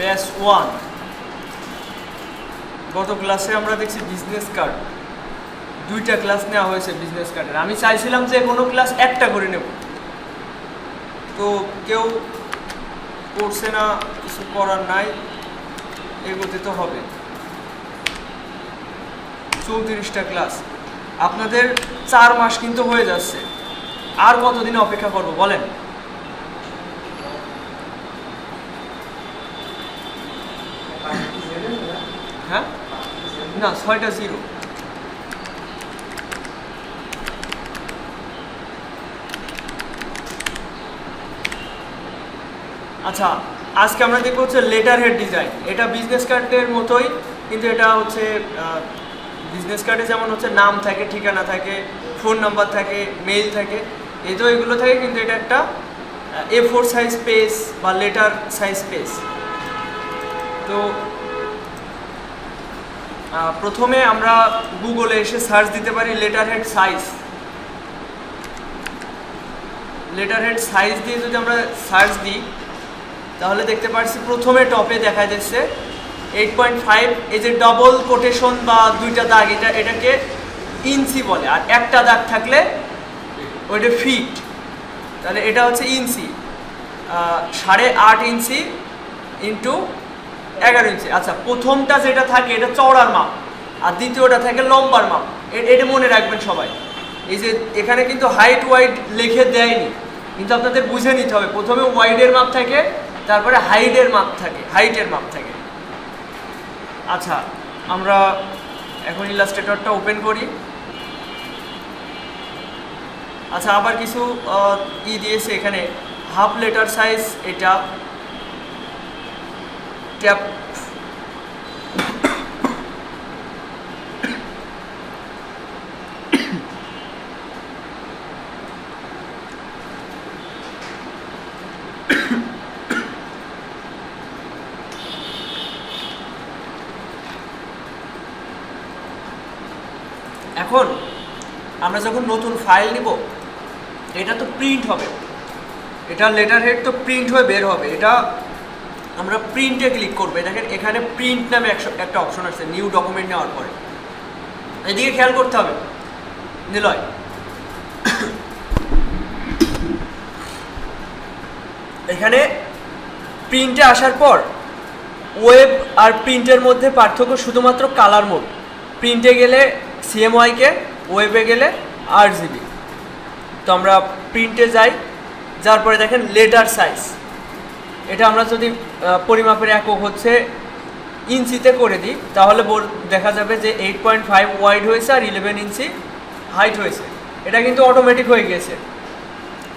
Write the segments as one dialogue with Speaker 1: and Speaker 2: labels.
Speaker 1: Batch 1। গত ক্লাসে আমরা দেখছি বিজনেস কার্ড, 2টা ক্লাস নেওয়া হয়েছে বিজনেস কার্ডের। আমি চাইছিলাম যে কোনো ক্লাস একটা করে নেব, তো কেউ করছে না, কিছু করার নাই, এগোতে তো হবে। 34টা ক্লাস, আপনাদের 4 মাস কিন্তু হয়ে যাচ্ছে। আর কতদিন অপেক্ষা করব বলেন? হ্যাঁ, না 6টা 0। আচ্ছা, আজকে আমরা দেখবো হচ্ছে লেটার হেড ডিজাইন। এটা বিজনেস কার্ডের মতোই, কিন্তু এটা হচ্ছে বিজনেস কার্ডে যেমন হচ্ছে নাম থাকে, ঠিকানা থাকে, ফোন নাম্বার থাকে, মেইল থাকে, এই তো এগুলো থাকে, কিন্তু এটা একটা A4 সাইজ পেজ বা লেটার সাইজ পেজ। তো প্রথমে আমরা গুগলে এসে সার্চ দিতে পারি letter head size. Letter head size দিয়ে যদি আমরা সার্চ দিই, তাহলে দেখতে পাচ্ছি প্রথমে টপে দেখা যাচ্ছে 8.5। এই যে ডবল কোটেশন বা 2টা দাগ, এটাকে ইঞ্চি বলে, আর একটা দাগ থাকলে ওইটা ফিট। তাহলে এটা হচ্ছে ইঞ্চি, 8.5 ইঞ্চি ইন্টু 11 ইঞ্চি। আচ্ছা, প্রথমটা যেটা থাকে এটা চওড়ার মাপ, আর দ্বিতীয়টা থাকে লম্বার মাপ। এটা মনে রাখবেন সবাই। এই যে এখানে কিন্তু হাইট ওয়াইড লিখে দেয়নি, কিন্তু আপনাদের বুঝে নিতে হবে। প্রথমে ওয়াইডের মাপ থাকে, তারপরে হাইটের মাপ থাকে। আচ্ছা, আমরা এখন ইলাস্ট্রেটরটা ওপেন করি। আচ্ছা, আবার কিছু দিয়েছে এখানে, হাফ লেটার সাইজ, এটা ট্যাপ। এখন আমরা যখন নতুন ফাইল নিব, এটা তো প্রিন্ট হবে, এটা লেটার হেড তো প্রিন্ট হয়ে বের হবে। এটা আমরা প্রিন্টে ক্লিক করবো। দেখেন এখানে প্রিন্ট নামে একটা অপশন আছে নিউ ডকুমেন্ট নেওয়ার পরে। এদিকে খেয়াল করতে হবে নিলয়। এখানে প্রিন্টে আসার পর ওয়েব আর প্রিন্টের মধ্যে পার্থক্য শুধুমাত্র কালার মোড। প্রিন্টে গেলে CMYK, ওয়েবে গেলে RGB। তো আমরা প্রিন্টে যাই, যার পরে দেখেন লেটার সাইজ। এটা আমরা যদি পরিমাপের একক হচ্ছে ইঞ্চিতে করে দিই, তাহলে দেখা যাবে যে 8.5 ওয়াইড হয়েছে আর 11 ইঞ্চি হাইট হয়েছে। এটা কিন্তু অটোমেটিক হয়ে গেছে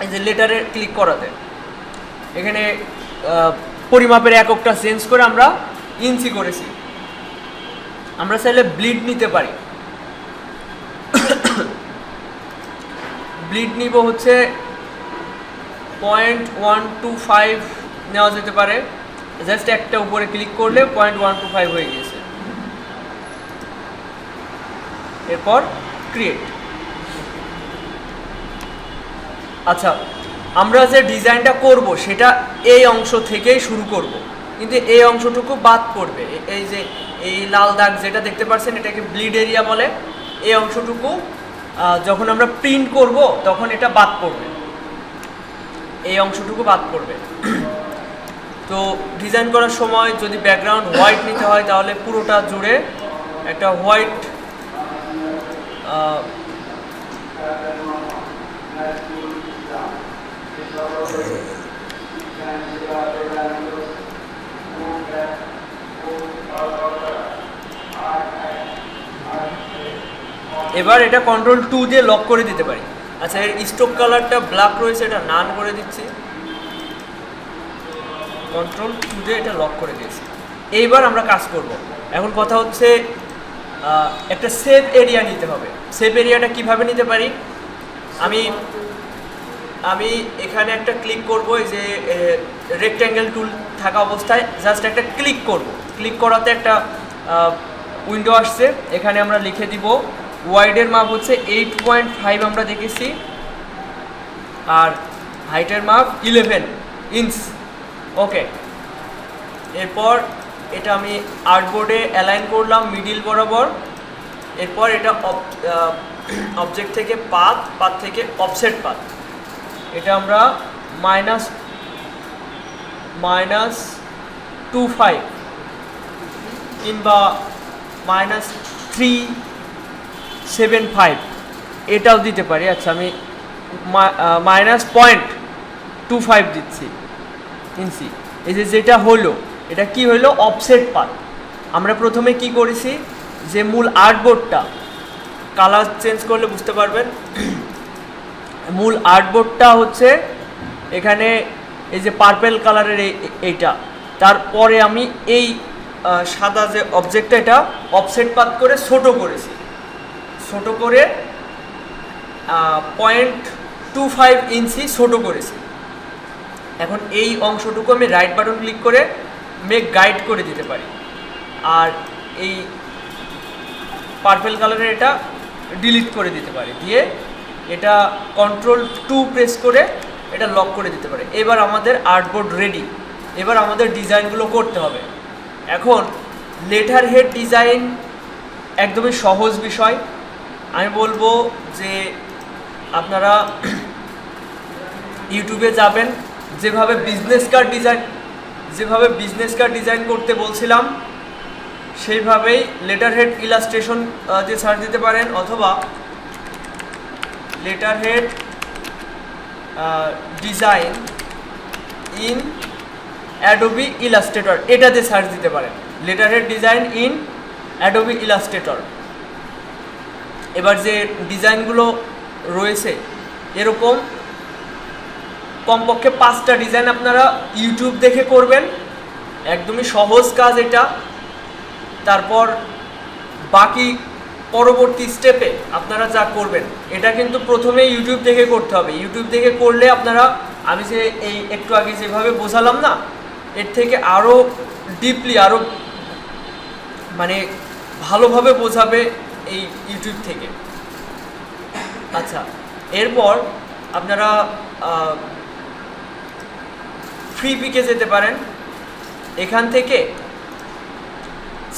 Speaker 1: এই যে লেটারে ক্লিক করাতে। এখানে পরিমাপের এককটা চেঞ্জ করে আমরা ইঞ্চি করেছি। আমরা চাইলে ব্লিড নিতে পারি। ব্লিড নিব হচ্ছে 0.125 নেওয়া যেতে পারে। জাস্ট একটা উপরে ক্লিক করলে 0.125 হয়ে গেছে। এরপর ক্রিয়েট। আচ্ছা, আমরা যে ডিজাইনটা করব সেটা এই অংশ থেকেই শুরু করব, কিন্তু এই অংশটুকু বাদ পড়বে। এই যে এই লাল দাগ যেটা দেখতে পাচ্ছেন, এটাকে ব্লিড এরিয়া বলে। এই অংশটুকু যখন আমরা প্রিন্ট করব তখন এটা বাদ পড়বে, এই অংশটুকু বাদ পড়বে। তো ডিজাইন করার সময় যদি ব্যাকগ্রাউন্ড হোয়াইট নিতে হয়, তাহলে পুরোটা জুড়ে একটা হোয়াইট এবার এটা Ctrl+2 দিয়ে লক করে দিতে পারি। আচ্ছা, এর স্ট্রোক কালারটা ব্ল্যাক রয়েছে, এটা নান করে দিচ্ছি। Ctrl+2 দিয়ে এটা লক করে দিয়েছি। এইবার আমরা কাজ করব। এখন কথা হচ্ছে একটা সেভ এরিয়া নিতে হবে। সেভ এরিয়াটা কিভাবে নিতে পারি? আমি এখানে একটা ক্লিক করব। এই যে রেক্ট্যাঙ্গেল টুল থাকা অবস্থায় জাস্ট একটা ক্লিক করব। ক্লিক করাতে একটা উইন্ডো আসছে। এখানে আমরা লিখে দিব ওয়াইডের মাপ হচ্ছে 8.5 আমরা দেখেছি, আর হাইটের মাপ 11 ইঞ্চ। ওকে, এরপর এটা আমি আর্টবোর্ডে অ্যালাইন করলাম মিডিল বরাবর। এরপর এটা অবজেক্ট থেকে পাথ থেকে অফসেট পাথ, এটা আমরা -25 কিংবা -375 এটাও দিতে পারি। আচ্ছা, আমি -0.25 দিচ্ছি ইঞ্চি। এই যেটা হলো, এটা কি হলো? Offset path. আমরা প্রথমে কি করেছি, যে মূল আর্টবোর্ডটা, কালার চেঞ্জ করলে বুঝতে পারবেন, মূল আর্টবোর্ডটা হচ্ছে এখানে এই যে পার্পেল কালারের এইটা, তারপরে আমি এই সাদা যে অবজেক্টটা, এটা অফসেট পাথ করে ছোট করেছি, ছোট করে 0.25 ইঞ্চি ছোট করেছি। এখন এই অংশটুকু আমি রাইট বাটন ক্লিক করে মেক গাইড করে দিতে পারি, আর এই পার্পেল কালারের এটা ডিলিট করে দিতে পারি, দিয়ে এটা Ctrl+2 প্রেস করে এটা লক করে দিতে পারি। এবার আমাদের আর্টবোর্ড রেডি। এবার আমাদের ডিজাইনগুলো করতে হবে। এখন লেটার হেড ডিজাইন একদমই সহজ বিষয়। আমি বলবো যে আপনারা ইউটিউবে যাবেন, যেভাবে বিজনেস কার্ড ডিজাইন করতে বলছিলাম সেইভাবেই লেটার হেড ইলাস্ট্রেশন দিয়ে সার্চ দিতে পারেন, অথবা letter head design in Adobe Illustrator এটাতে সার্চ দিতে পারেন, letter head design in Adobe Illustrator. এবার যে ডিজাইনগুলো রয়েছে, এরকম কমপক্ষে 5টা ডিজাইন আপনারা ইউটিউব দেখে করবেন, একদমই সহজ কাজ এটা। তারপর বাকি পরবর্তী স্টেপে আপনারা যা করবেন, এটা কিন্তু প্রথমে ইউটিউব দেখে করতে হবে। ইউটিউব দেখে করলে আপনারা, আমি যে এই একটু আগে যেভাবে বোঝালাম না, এর থেকে আরও ডিপলি, আরও মানে ভালোভাবে বোঝাবে এই ইউটিউব থেকে। আচ্ছা, এরপর আপনারা ফ্রি পিকে যেতে পারেন। এখান থেকে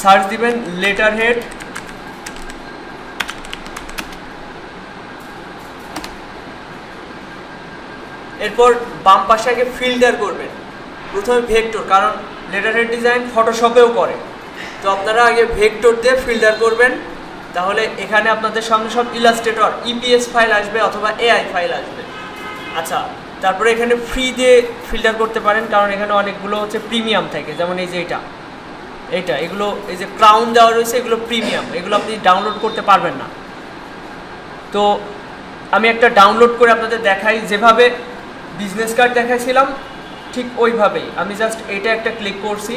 Speaker 1: সার্চ দিবেন লেটার হেড, এরপর বাম পাশে আগে ফিল্টার করবেন, প্রথমে ভেক্টর, কারণ লেটার হেড ডিজাইন ফটোশপেও করে, তো আপনারা আগে ভেক্টর দিয়ে ফিল্টার করবেন। তাহলে এখানে আপনাদের সামনে সব ইলাস্ট্রেটর ইপিএস ফাইল আসবে অথবা এআই ফাইল আসবে। আচ্ছা, তারপরে এখানে ফ্রি দিয়ে ফিল্টার করতে পারেন, কারণ এখানে অনেকগুলো হচ্ছে প্রিমিয়াম থাকে, যেমন এই যে এগুলো এই যে ক্রাউন দেওয়া রয়েছে, এগুলো প্রিমিয়াম, এগুলো আপনি ডাউনলোড করতে পারবেন না। তো আমি একটা ডাউনলোড করে আপনাদের দেখাই, যেভাবে বিজনেস কার্ড দেখাইছিলাম ঠিক ওইভাবেই। আমি জাস্ট এটা একটা ক্লিক করছি,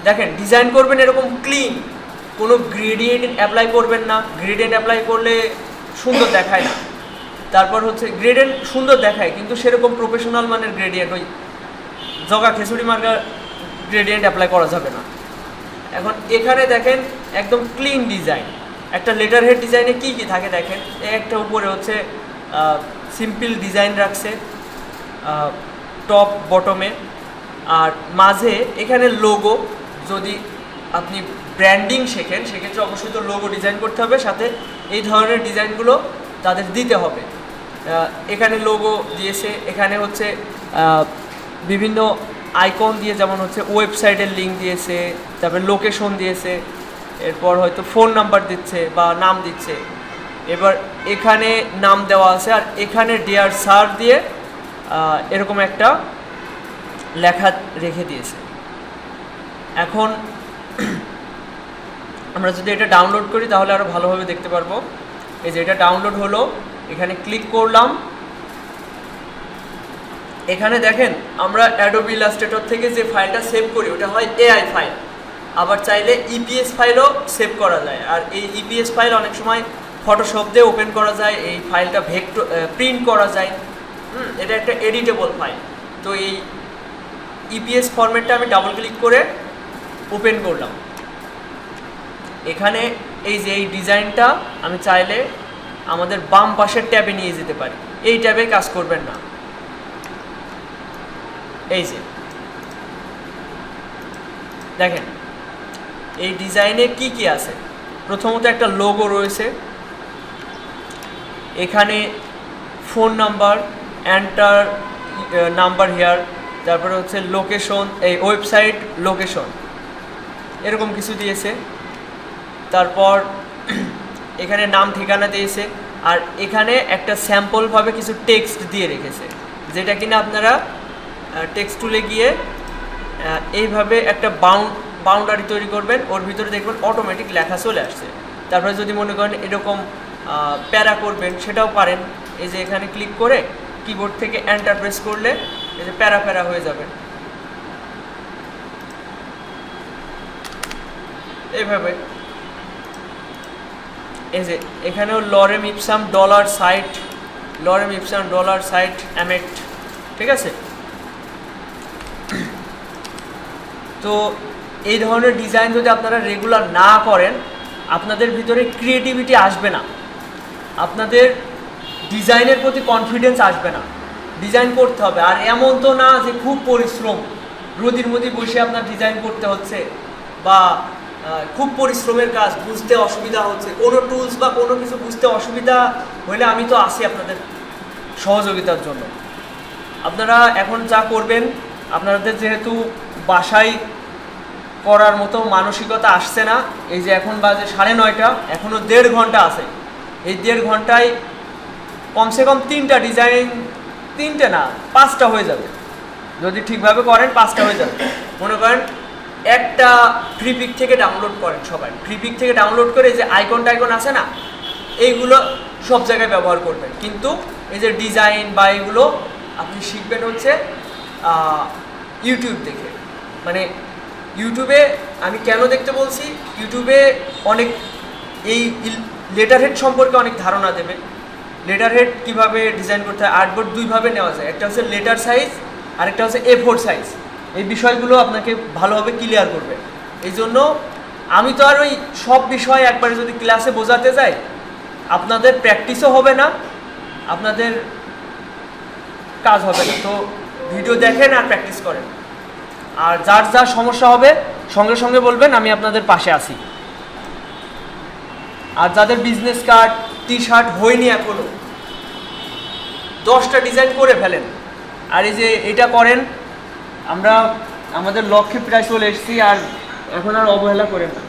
Speaker 1: দেখেন ডিজাইন করবেন এরকম ক্লিন, কোনো গ্রেডিয়েন্ট অ্যাপ্লাই করবেন না, গ্রেডিয়েন্ট অ্যাপ্লাই করলে সুন্দর দেখায় না। তারপর হচ্ছে গ্রেডিয়েন্ট সুন্দর দেখায়, কিন্তু সেরকম প্রফেশনাল মানের গ্রেডিয়েন্ট, ওই জগা খিচুড়ি মার্কার গ্রেডিয়েন্ট অ্যাপ্লাই করা যাবে না। এখন এখানে দেখেন একদম ক্লিন ডিজাইন। একটা লেটার হেড ডিজাইনে কী কী থাকে দেখেন, একটা উপরে হচ্ছে সিম্পল ডিজাইন রাখছে টপ বটমে, আর মাঝে এখানে লোগো। যদি আপনি ব্র্যান্ডিং শেখেন সেক্ষেত্রে অবশ্যই তো লোগো ডিজাইন করতে হবে, সাথে এই ধরনের ডিজাইনগুলো তাদের দিতে হবে। এখানে লোগো দিয়েছে, এখানে হচ্ছে বিভিন্ন আইকন দিয়ে, যেমন হচ্ছে ওয়েবসাইটের লিঙ্ক দিয়েছে, তারপরে লোকেশন দিয়েছে, এরপর হয়তো ফোন নাম্বার দিচ্ছে বা নাম দিচ্ছে। এবার এখানে নাম দেওয়া আছে, আর এখানে ডিয়ার স্যার দিয়ে এরকম একটা লেখা রেখে দিয়েছে। এখন আমরা যদি এটা ডাউনলোড করি তাহলে আরও ভালোভাবে দেখতে পারবো। এই যে এটা ডাউনলোড হলো, এখানে ক্লিক করলাম। এখানে দেখেন আমরা অ্যাডোবি ইলাস্ট্রেটর থেকে যে ফাইলটা সেভ করি ওটা হয় এআই ফাইল, আবার চাইলে ইপিএস ফাইলও সেভ করা যায়। আর এই ইপিএস ফাইল অনেক সময় ফটোশপ দিয়ে ওপেন করা যায়, এই ফাইলটা প্রিন্ট করা যায়। এটা একটা এডিটেবল ফাইল। তো এই ইপিএস ফরম্যাটটা আমি ডাবল ক্লিক করে ওপেন করলাম। এখানে এই যে এই ডিজাইনটা আমি চাইলে আমাদের বাম পাশের ট্যাবে নিয়ে যেতে পারি, এই ট্যাবে কাজ করবেন না। এই যে দেখেন এই ডিজাইনে কি কি আছে। প্রথমত একটা লোগো রয়েছে, এখানে phone number, enter number hair, তারপরে হচ্ছে লোকেশন, এই ওয়েবসাইট লোকেশন, এরকম কিছু দিয়েছে। তারপর এখানে নাম ঠিকানা দিয়েছে, আর এখানে একটা স্যাম্পলভাবে কিছু টেক্সট দিয়ে রেখেছে, যেটা কিনা আপনারা টেক্সট টুলে গিয়ে এইভাবে একটা বাউন্ডারি তৈরি করবেন, ওর ভিতরে দেখবেন অটোমেটিক লেখা চলে আসছে। তারপরে যদি মনে করেন এরকম প্যারা করবেন সেটাও পারেন, এই যে এখানে ক্লিক করে কিবোর্ড থেকে এন্টার প্রেস করলে এই যে প্যারা প্যারা হয়ে যাবে এইভাবে। এই যে এখানেও lorem ipsum dolor sit, lorem ipsum dolor sit amet, ঠিক আছে। তো এই ধরনের ডিজাইন যদি আপনারা রেগুলার না করেন, আপনাদের ভিতরে ক্রিয়েটিভিটি আসবে না, আপনাদের ডিজাইনের প্রতি কনফিডেন্স আসবে না। ডিজাইন করতে হবে, আর এমন তো না যে খুব পরিশ্রম, রোদির মধ্যে বসে আপনার ডিজাইন করতে হচ্ছে, বা খুব পরিশ্রমের কাজ, বুঝতে অসুবিধা হচ্ছে, কোনো টুলস বা কোনো কিছু বুঝতে অসুবিধা হলে আমি তো আছি আপনাদের সহযোগিতার জন্য। আপনারা এখন যা করবেন, আপনাদের যেহেতু বাসায় করার মতো মানসিকতা আসছে না, এই যে এখন বাজে 9:30, এখনও 1.5 ঘন্টা আছে, এই 1.5 ঘন্টায় কমসে কম 3টা ডিজাইন, 3টে না 5টা হয়ে যাবে, যদি ঠিকভাবে করেন 5টা হয়ে যাবে। মনে করেন একটা ফ্রি পিক থেকে ডাউনলোড করেন, সবাই ফ্রি পিক থেকে ডাউনলোড করে যে আইকন টাইকন আছে না, এইগুলো সব জায়গায় ব্যবহার করবেন। কিন্তু এই যে ডিজাইন বা এগুলো আপনি শিখবেন হচ্ছে ইউটিউব দেখে। মানে ইউটিউবে আমি কেন দেখতে বলছি, ইউটিউবে অনেক এই লেটার হেড সম্পর্কে অনেক ধারণা দেবে। লেটার হেড কীভাবে ডিজাইন করতে হয়, আর্টবোর্ড দুইভাবে নেওয়া যায়, একটা হচ্ছে লেটার সাইজ আর একটা হচ্ছে A4 সাইজ। এই বিষয়গুলো আপনাকে ভালোভাবে ক্লিয়ার করবে। এই জন্য আমি তো আর ওই সব বিষয় একবারে যদি ক্লাসে বোঝাতে যাই, আপনাদের প্র্যাকটিসও হবে না, আপনাদের কাজ হবে না। তো ভিডিও দেখেন আর প্র্যাকটিস করেন, আর যার যা সমস্যা হবে সঙ্গে সঙ্গে বলবেন, আমি আপনাদের পাশে আছি। আর যাদের বিজনেস কার্ড, টি-শার্ট হয়নি এখনও, 10টা ডিজাইন করে ফেলেন, আর এই যে এটা করেন, আমরা আমাদের লক্ষ্যে প্রায় চলে এসেছি, আর এখন আর অবহেলা করেন না।